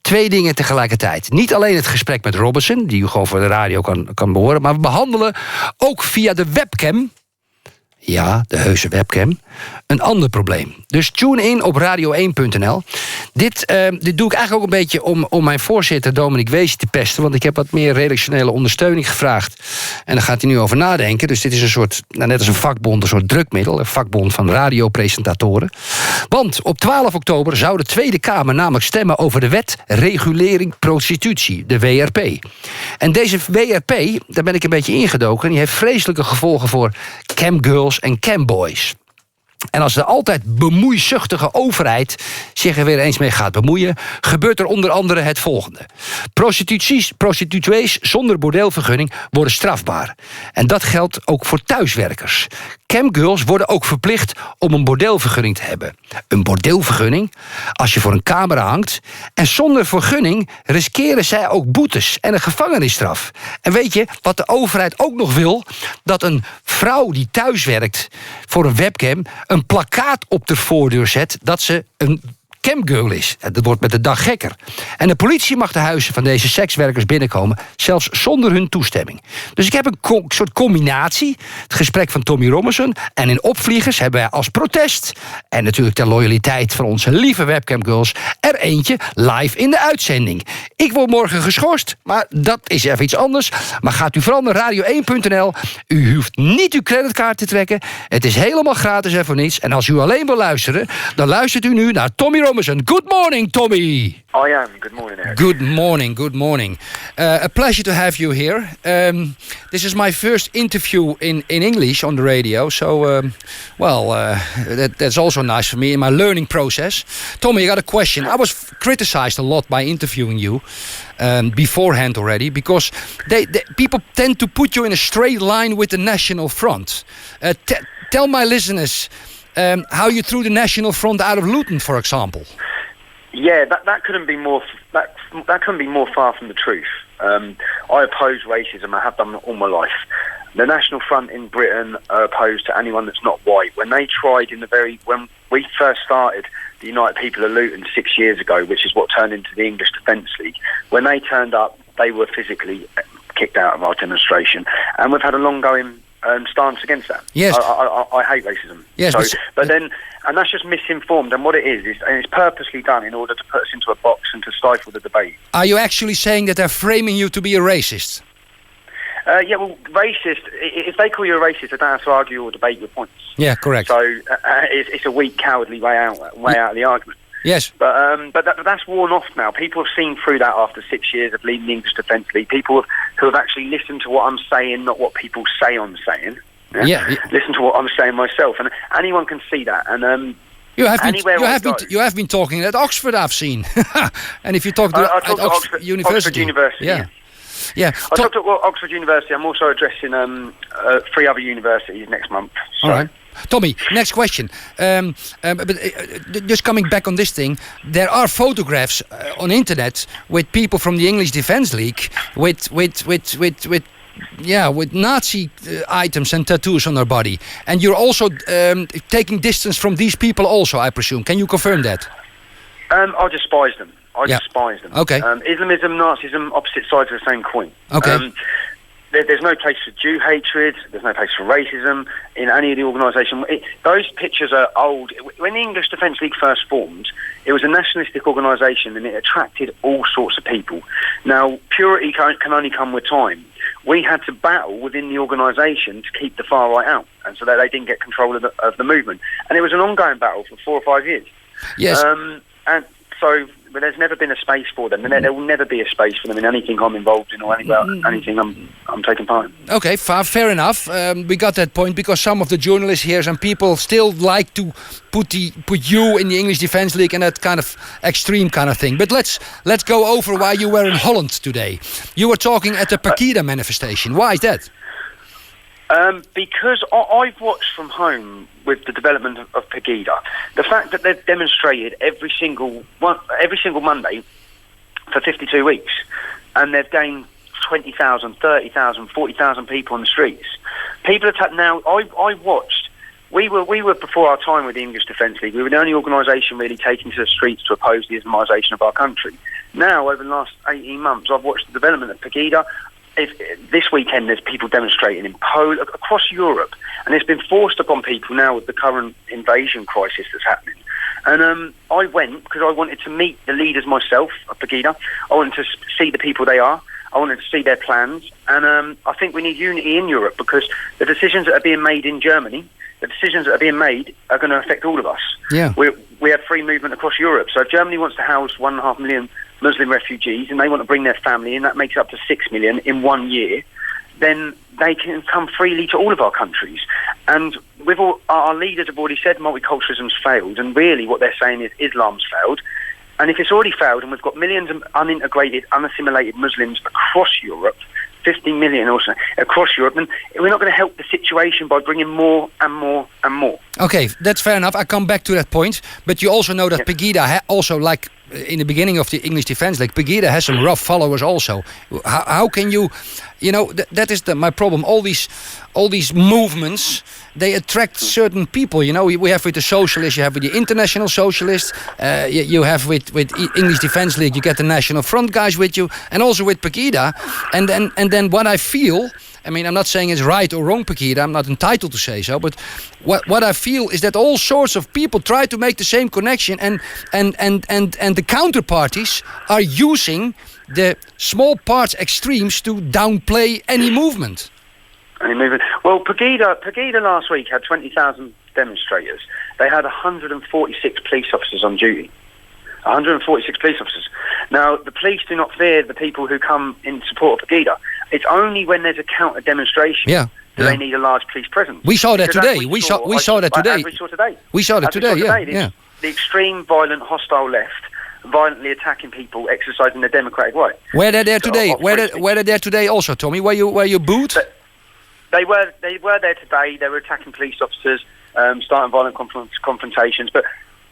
2 dingen tegelijkertijd. Niet alleen het gesprek met Robinson, die u gewoon voor de radio kan behoren, maar we behandelen ook via de webcam, ja, de heuse webcam, een ander probleem. Dus tune in op radio1.nl. Dit doe ik eigenlijk ook een beetje om mijn voorzitter Dominic Weesje te pesten, want ik heb wat meer redactionele ondersteuning gevraagd. En daar gaat hij nu over nadenken. Dus dit is een soort, net als een vakbond, een soort drukmiddel, een vakbond van radiopresentatoren. Want op 12 oktober zou de Tweede Kamer namelijk stemmen over de wet regulering prostitutie, de WRP. En deze WRP, daar ben ik een beetje ingedoken, en die heeft vreselijke gevolgen voor camgirls en camboys. En als de altijd bemoeizuchtige overheid zich er weer eens mee gaat bemoeien, gebeurt er onder andere het volgende. Prostituees zonder bordeelvergunning worden strafbaar. En dat geldt ook voor thuiswerkers. Camgirls worden ook verplicht om een bordeelvergunning te hebben. Een bordeelvergunning als je voor een camera hangt. En zonder vergunning riskeren zij ook boetes en een gevangenisstraf. En weet je wat de overheid ook nog wil? Dat een vrouw die thuis werkt voor een webcam een plakkaat op de voordeur zet dat ze een camgirl is. Dat wordt met de dag gekker. En de politie mag de huizen van deze sekswerkers binnenkomen, zelfs zonder hun toestemming. Dus ik heb een soort combinatie. Het gesprek van Tommy Robinson. En in Opvliegers hebben wij als protest, en natuurlijk ter loyaliteit van onze lieve webcamgirls, er eentje live in de uitzending. Ik word morgen geschorst, maar dat is even iets anders. Maar gaat u vooral naar radio1.nl. U hoeft niet uw creditcard te trekken. Het is helemaal gratis en voor niets. En als u alleen wil luisteren, dan luistert u nu naar Tommy Robinson. Good morning, Tommy. I am. Good morning, Eric. Good morning. A pleasure to have you here. This is my first interview in English on the radio, so that's also nice for me in my learning process. Tommy, I got a question. I was criticized a lot by interviewing you beforehand already, because people tend to put you in a straight line with the National Front. Tell my listeners how you threw the National Front out of Luton, for example. Yeah, that couldn't be more. That couldn't be more far from the truth. I oppose racism. I have done all my life. The National Front in Britain are opposed to anyone that's not white. When they tried when we first started the United People of Luton 6 years ago, which is what turned into the English Defence League, when they turned up, they were physically kicked out of our demonstration, and we've had a long-going stance against that. Yes, I hate racism. Yes, and that's just misinformed. And what it is it's purposely done in order to put us into a box and to stifle the debate. Are you actually saying that they're framing you to be a racist? Yeah, well, racist. If they call you a racist, they don't have to argue or debate your points. Yeah, correct. So it's a weak, cowardly way out of the argument. Yes, but that's worn off now. People have seen through that after 6 years of leading the English Defence League. People who have actually listened to what I'm saying, not what people say I'm saying. Yeah. Listen to what I'm saying myself, and anyone can see that. And you have been talking at Oxford, I've seen. And if you talk at Oxford University. Yeah. I talked at Oxford University. I'm also addressing 3 other universities next month. So. All right. Tommy, next question. But just coming back on this thing, there are photographs on internet with people from the English Defence League with Nazi items and tattoos on their body, and you're also taking distance from these people also, I presume. Can you confirm that? I despise them. Despise them. Okay. Islamism, Nazism, opposite sides of the same coin. Okay. There's no place for Jew hatred. There's no place for racism in any of the organisation. Those pictures are old. When the English Defence League first formed, it was a nationalistic organisation and it attracted all sorts of people. Now, purity can only come with time. We had to battle within the organisation to keep the far right out, and so that they didn't get control of the movement. And it was an ongoing battle for 4 or 5 years. Yes. And so... But there's never been a space for them, and there will never be a space for them in anything I'm involved in or anything I'm taking part in. Okay, fair enough. We got that point because some of the journalists here, some people still like to put you in the English Defence League and that kind of extreme kind of thing. But let's go over why you were in Holland today. You were talking at the Pagida manifestation. Why is that? Because I've watched from home with the development of Pagida, the fact that they've demonstrated every single Monday for 52 weeks, and they've gained 20,000, 30,000, 40,000 people on the streets. People have now. I watched we were before our time with the English Defence League. We were the only organisation really taking to the streets to oppose the Islamisation of our country. Now, over the last 18 months, I've watched the development of Pagida. This weekend, there's people demonstrating in Poland, across Europe, and it's been forced upon people now with the current invasion crisis that's happening. And I went because I wanted to meet the leaders myself of Pagida. I wanted to see the people they are. I wanted to see their plans. And I think we need unity in Europe, because the decisions that are being made in Germany, the decisions that are being made are going to affect all of us. Yeah. We have free movement across Europe. So if Germany wants to house 1.5 million Muslim refugees and they want to bring their family in, that makes up to 6 million in 1 year, then they can come freely to all of our countries. And with all, our leaders have already said multiculturalism's failed, and really what they're saying is Islam's failed. And if it's already failed, and we've got millions of unintegrated, unassimilated Muslims across Europe, 15 million or so across Europe, then we're not going to help the situation by bringing more and more and more. Okay, that's fair enough. I come back to that point. But you also know that Pagida also, like in the beginning of the English Defence League, Pagida has some rough followers also. How can you, that is my problem. All these movements, they attract certain people. We have with the socialists, you have with the international socialists, you have with English Defence League, you get the National Front guys with you, and also with Pagida. And then what I feel, I mean, I'm not saying it's right or wrong, Pagida, I'm not entitled to say so, but what I feel is that all sorts of people try to make the same connection, and the counterparties are using the small parts extremes to downplay any movement. Well, Pagida last week had 20,000 demonstrators. They had 146 police officers on duty. 146 police officers. Now, the police do not fear the people who come in support of Pagida. It's only when there's a counter demonstration that they need a large police presence. We saw that today. We saw that today. We saw that today. Yeah. The extreme, violent, hostile left violently attacking people exercising their democratic right. Were they there today? Were they there today also, Tommy? Were you booed? They were there today. They were attacking police officers, starting violent confrontations. But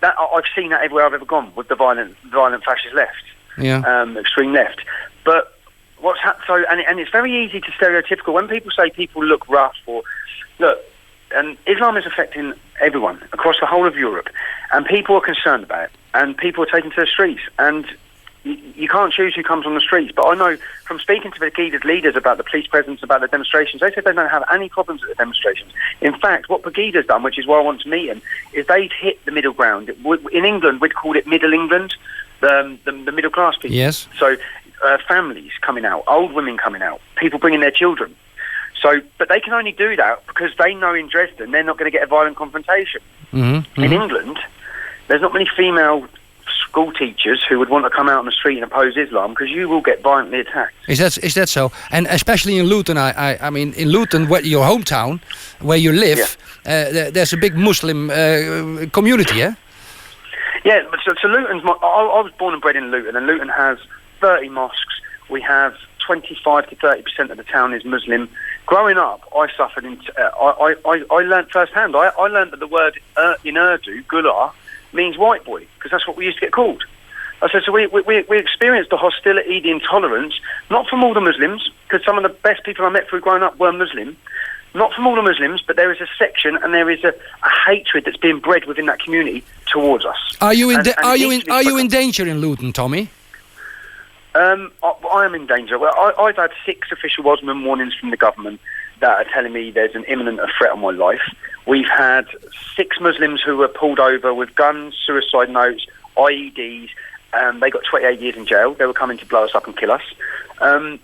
I've seen that everywhere I've ever gone with the violent fascist left, extreme left. But and it's very easy to stereotypical when people say people look rough and Islam is affecting everyone across the whole of Europe, and people are concerned about it, and people are taken to the streets, and you can't choose who comes on the streets. But I know from speaking to Pagida's leaders about the police presence, about the demonstrations, they said they don't have any problems at the demonstrations. In fact, what Pagida's done, which is why I want to meet him, is they've hit the middle ground. In England, we'd call it Middle England, the middle class people. Yes. So families coming out, old women coming out, people bringing their children. But they can only do that because they know in Dresden they're not going to get a violent confrontation. Mm-hmm. In England, there's not many female school teachers who would want to come out on the street and oppose Islam, because you will get violently attacked. Is that so? And especially in Luton, I mean, in Luton, your hometown, where you live, there's a big Muslim community, yeah? Yeah, so Luton's... I was born and bred in Luton, and Luton has 30 mosques. We have 25 to 30% of the town is Muslim. Growing up, I suffered... I learned firsthand. I learned that the word in Urdu, gullah, means white boy, because that's what we used to get called. I said, so we experienced the hostility, the intolerance, not from all the Muslims, because some of the best people I met through growing up were Muslim, not from all the Muslims, but there is a section and there is a hatred that's being bred within that community towards us. Are you in danger in Luton, Tommy? I am in danger. Well, I've had 6 official Osman warnings from the government that are telling me there's an imminent threat on my life. We've had 6 Muslims who were pulled over with guns, suicide notes, IEDs. They got 28 years in jail. They were coming to blow us up and kill us. And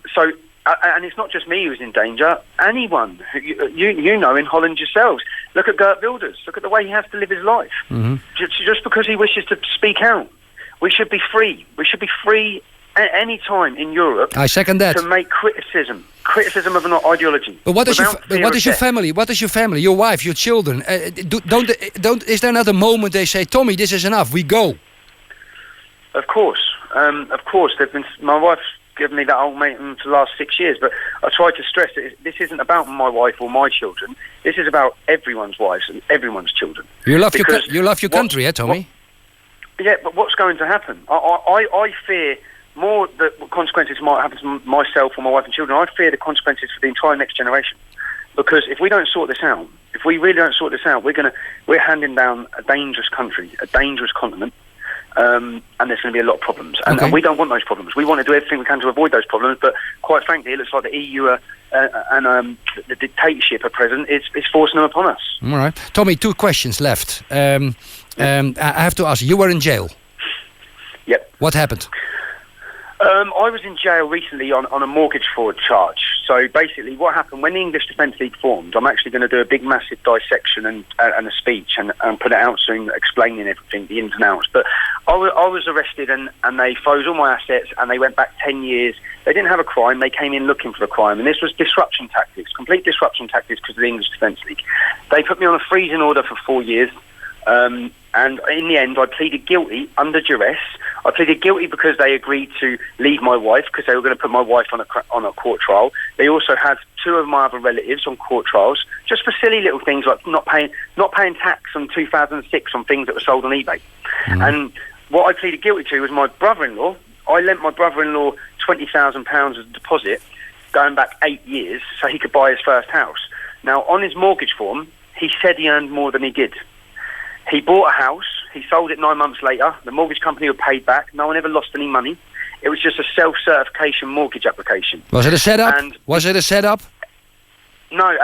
it's not just me who's in danger. Anyone, you know, in Holland yourselves. Look at Geert Wilders. Look at the way he has to live his life. Mm-hmm. Just because he wishes to speak out. We should be free. We should be free at any time in Europe. I second that. To make criticism of an ideology. But what is your family? What is your family? Your wife, your children? Is there another moment they say, Tommy, this is enough, we go? Of course. My wife's given me that ultimatum for the last 6 years, but I try to stress that this isn't about my wife or my children. This is about everyone's wives and everyone's children. You love your country, Tommy? Yeah, but what's going to happen? I fear more the consequences might happen to myself or my wife and children. I fear the consequences for the entire next generation. Because if we don't sort this out, if we really don't sort this out, we're handing down a dangerous country, a dangerous continent, and there's going to be a lot of problems. And we don't want those problems. We want to do everything we can to avoid those problems, but quite frankly, it looks like the EU and the dictatorship at present is forcing them upon us. All right. Tommy, 2 questions left. I have to ask, you were in jail. Yep. What happened? I was in jail recently on a mortgage fraud charge. So basically what happened, when the English Defence League formed, I'm actually going to do a big massive dissection and a speech and put it out soon explaining everything, the ins and outs. But I was arrested and they froze all my assets and they went back 10 years. They didn't have a crime, they came in looking for a crime, and this was disruption tactics, complete disruption tactics because of the English Defence League. They put me on a freezing order for 4 years. And in the end, I pleaded guilty under duress. I pleaded guilty because they agreed to leave my wife because they were going to put my wife on a court trial. They also had 2 of my other relatives on court trials just for silly little things like not paying tax on 2006 on things that were sold on eBay. Mm-hmm. And what I pleaded guilty to was my brother-in-law. I lent my brother-in-law £20,000 as a deposit going back 8 years so he could buy his first house. Now, on his mortgage form, he said he earned more than he did. He bought a house, he sold it 9 months later, the mortgage company were paid back, no one ever lost any money. It was just a self-certification mortgage application. Was it a setup? No.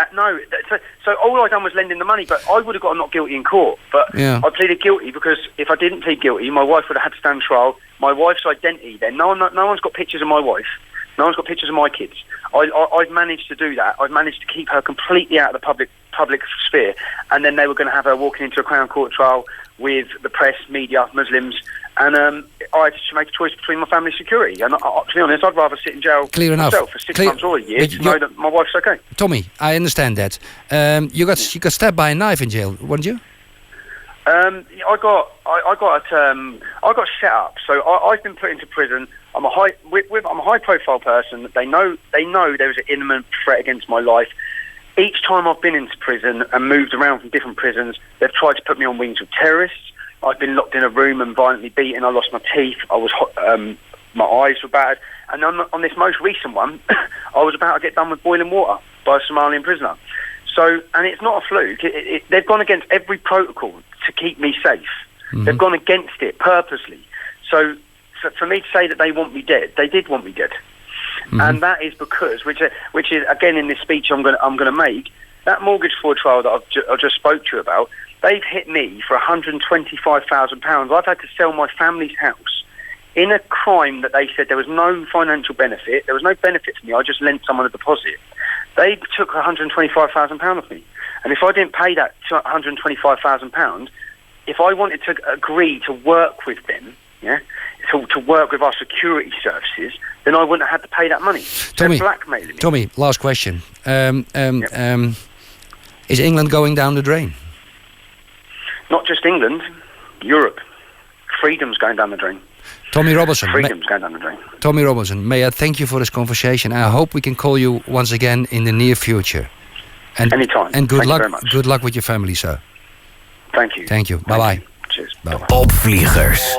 So all I done was lend him the money, but I would have got not guilty in court. But I pleaded guilty because if I didn't plead guilty, my wife would have had to stand trial. My wife's identity then, no one's got pictures of my wife, no one's got pictures of my kids. I've managed to do that. I've managed to keep her completely out of the public sphere, and then they were going to have her walking into a Crown Court trial with the press, media, Muslims, and I had to make a choice between my family's security. And to be honest, I'd rather sit in jail myself for 6 months or a year to know that my wife's okay. Tommy, I understand that. You got stabbed by a knife in jail, weren't you? I got set up. So I've been put into prison. I'm a high profile person. They know there was an imminent threat against my life. Each time I've been into prison and moved around from different prisons, they've tried to put me on wings with terrorists. I've been locked in a room and violently beaten. I lost my teeth. My eyes were battered. And on this most recent one, I was about to get done with boiling water by a Somalian prisoner. So, and it's not a fluke. They've gone against every protocol to keep me safe. Mm-hmm. They've gone against it purposely. So for me to say that they want me dead, they did want me dead. Mm-hmm. And that is because, which is again in this speech I'm going to make, that mortgage fraud trial that I just spoke to you about, they've hit me for £125,000. I've had to sell my family's house in a crime that they said there was no financial benefit. There was no benefit to me. I just lent someone a deposit. They took £125,000 off me. And if I didn't pay that £125,000, if I wanted to agree to work with them, to work with our security services, then I wouldn't have had to pay that money. Tommy, blackmailing me. Tommy, last question. Is England going down the drain? Not just England, Europe. Freedom's going down the drain. Tommy Robinson. Freedom's going down the drain. Tommy Robinson, may I thank you for this conversation. I hope we can call you once again in the near future. And, anytime. And good luck. Very much. Good luck with your family, sir. Thank you. Thank you. Bye bye. Cheers. Bye. Opvliegers.